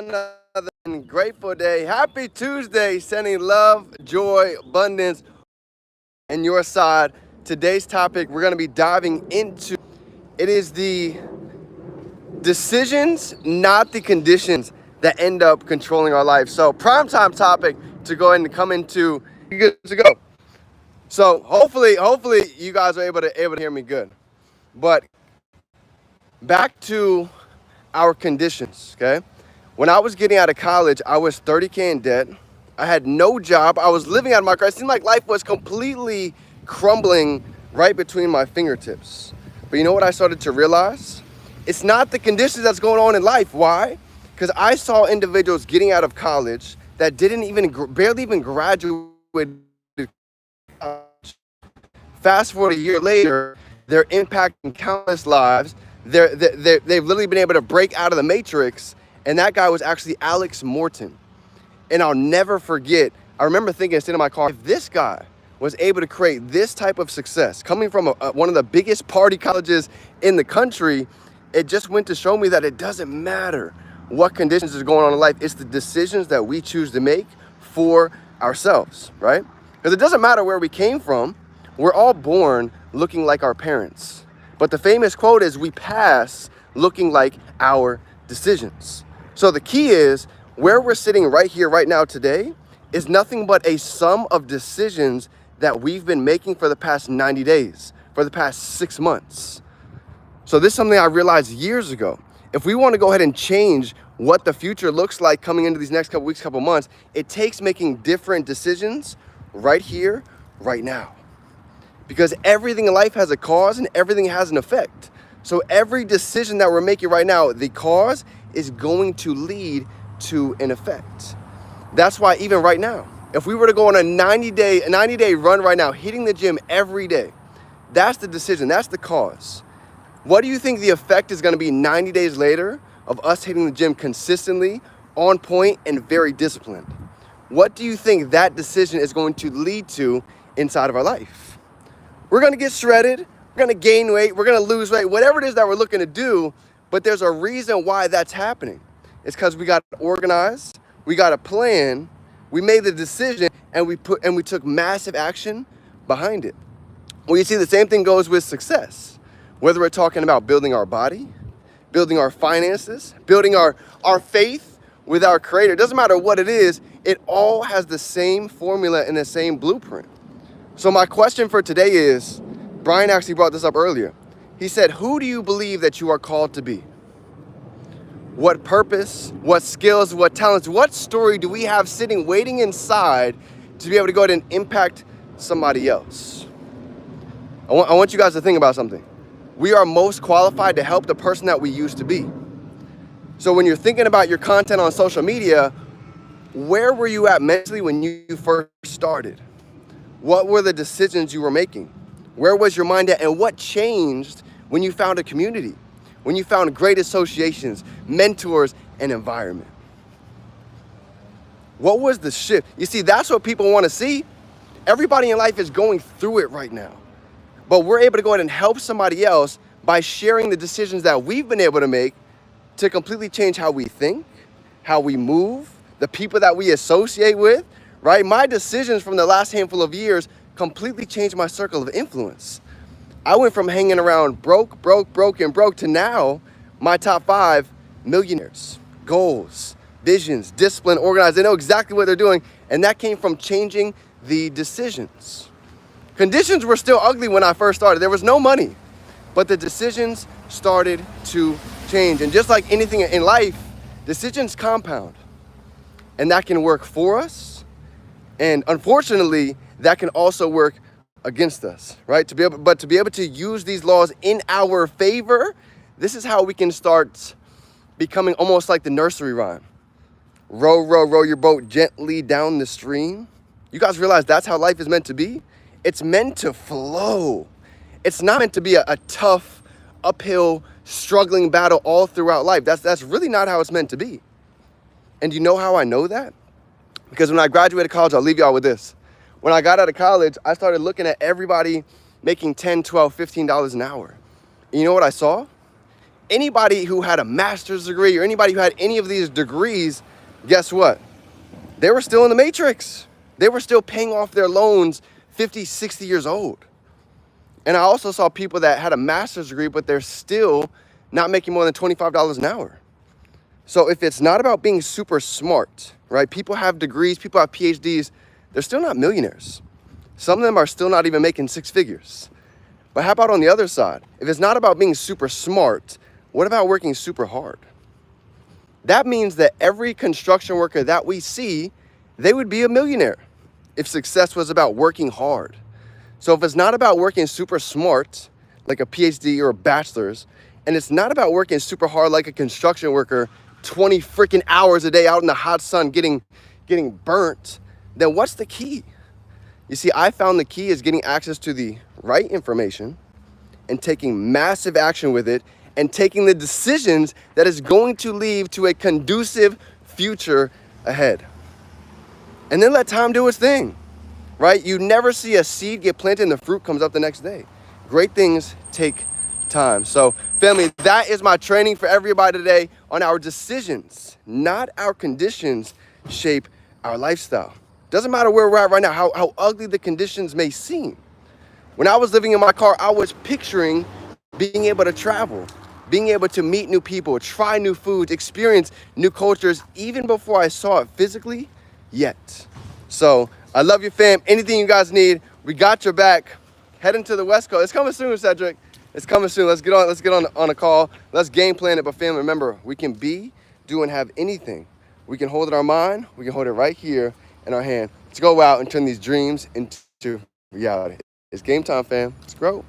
another grateful day. Happy Tuesday, sending love, joy, abundance, and your side. Today's topic we're going to be diving into it is the decisions, not the conditions that end up controlling our life. So, prime time topic to go ahead and come into. Good to go. So, hopefully, you guys are able to hear me good. But back to our conditions, okay? When I was getting out of college, I was 30K in debt. I had no job. I was living out of my car. It seemed like life was completely crumbling right between my fingertips. But you know what I started to realize? It's not the conditions that's going on in life. Why? Because I saw individuals getting out of college that didn't even, barely even graduate. Fast forward a year later, they're impacting countless lives. They've literally been able to break out of the matrix. And that guy was actually Alex Morton. And I'll never forget, I remember thinking, sitting in my car, if this guy was able to create this type of success, coming from one of the biggest party colleges in the country, it just went to show me that it doesn't matter what conditions is going on in life. It's the decisions that we choose to make for ourselves, right? Because it doesn't matter where we came from. We're all born looking like our parents. But the famous quote is, we pass looking like our decisions. So the key is, where we're sitting right here, right now, today, is nothing but a sum of decisions that we've been making for the past 90 days, for the past 6 months. So this is something I realized years ago. If we want to go ahead and change what the future looks like coming into these next couple weeks, couple months, it takes making different decisions right here, right now. Because everything in life has a cause and everything has an effect. So every decision that we're making right now, the cause is going to lead to an effect. That's why even right now, if we were to go on a 90-day run right now, hitting the gym every day, that's the decision, that's the cause. What do you think the effect is going to be 90 days later of us hitting the gym consistently, on point, and very disciplined? What do you think that decision is going to lead to inside of our life? We're going to get shredded. We're going to gain weight. We're going to lose weight. Whatever it is that we're looking to do, but there's a reason why that's happening. It's because we got organized. We got a plan. We made the decision, and we took massive action behind it. Well, you see, the same thing goes with success. Whether we're talking about building our body, building our finances, building our faith with our Creator. It doesn't matter what it is. It all has the same formula and the same blueprint. So my question for today is, Brian actually brought this up earlier. He said, who do you believe that you are called to be? What purpose, what skills, what talents, what story do we have sitting, waiting inside to be able to go ahead and impact somebody else? I want you guys to think about something. We are most qualified to help the person that we used to be. So when you're thinking about your content on social media, where were you at mentally when you first started? What were the decisions you were making? Where was your mind at? And what changed when you found a community? When you found great associations, mentors, and environment? What was the shift? You see, that's what people want to see. Everybody in life is going through it right now. But we're able to go ahead and help somebody else by sharing the decisions that we've been able to make to completely change how we think, how we move, the people that we associate with, right? My decisions from the last handful of years completely changed my circle of influence. I went from hanging around broke to now my top 5 millionaires, goals, visions, discipline, organized. They know exactly what they're doing. And that came from changing the decisions. Conditions were still ugly when I first started. There was no money, but the decisions started to change. And just like anything in life, decisions compound. And that can work for us. And unfortunately, that can also work against us, right? To be able to use these laws in our favor, this is how we can start becoming almost like the nursery rhyme. Row, row, row your boat gently down the stream. You guys realize that's how life is meant to be? It's meant to flow. It's not meant to be a tough, uphill, struggling battle all throughout life. That's really not how it's meant to be. And you know how I know that? Because when I graduated college, I'll leave y'all with this. When I got out of college, I started looking at everybody making $10, $12, $15 an hour. And you know what I saw? Anybody who had a master's degree or anybody who had any of these degrees, guess what? They were still in the matrix. They were still paying off their loans 50, 60 years old. And I also saw people that had a master's degree, but they're still not making more than $25 an hour. So if it's not about being super smart, right? People have degrees, people have PhDs, they're still not millionaires. Some of them are still not even making six figures. But how about on the other side? If it's not about being super smart, what about working super hard? That means that every construction worker that we see, they would be a millionaire if success was about working hard. So if it's not about working super smart, like a PhD or a bachelor's, and it's not about working super hard like a construction worker, 20 freaking hours a day out in the hot sun getting burnt, then what's the key? You see, I found the key is getting access to the right information and taking massive action with it and taking the decisions that is going to lead to a conducive future ahead. And then let time do its thing, right? You never see a seed get planted and the fruit comes up the next day. Great things take time. So family, that is my training for everybody today on our decisions, not our conditions, shape our lifestyle. Doesn't matter where we're at right now, how ugly the conditions may seem. When I was living in my car, I was picturing being able to travel, being able to meet new people, try new foods, experience new cultures, even before I saw it physically yet. So I love you, fam. Anything you guys need, we got your back. Heading to the West Coast. It's coming soon, Cedric. It's coming soon. Let's get on a call. Let's game plan it. But family, remember, we can be, do, and have anything. We can hold it in our mind. We can hold it right here in our hand. Let's go out and turn these dreams into reality. It's game time, fam. Let's grow.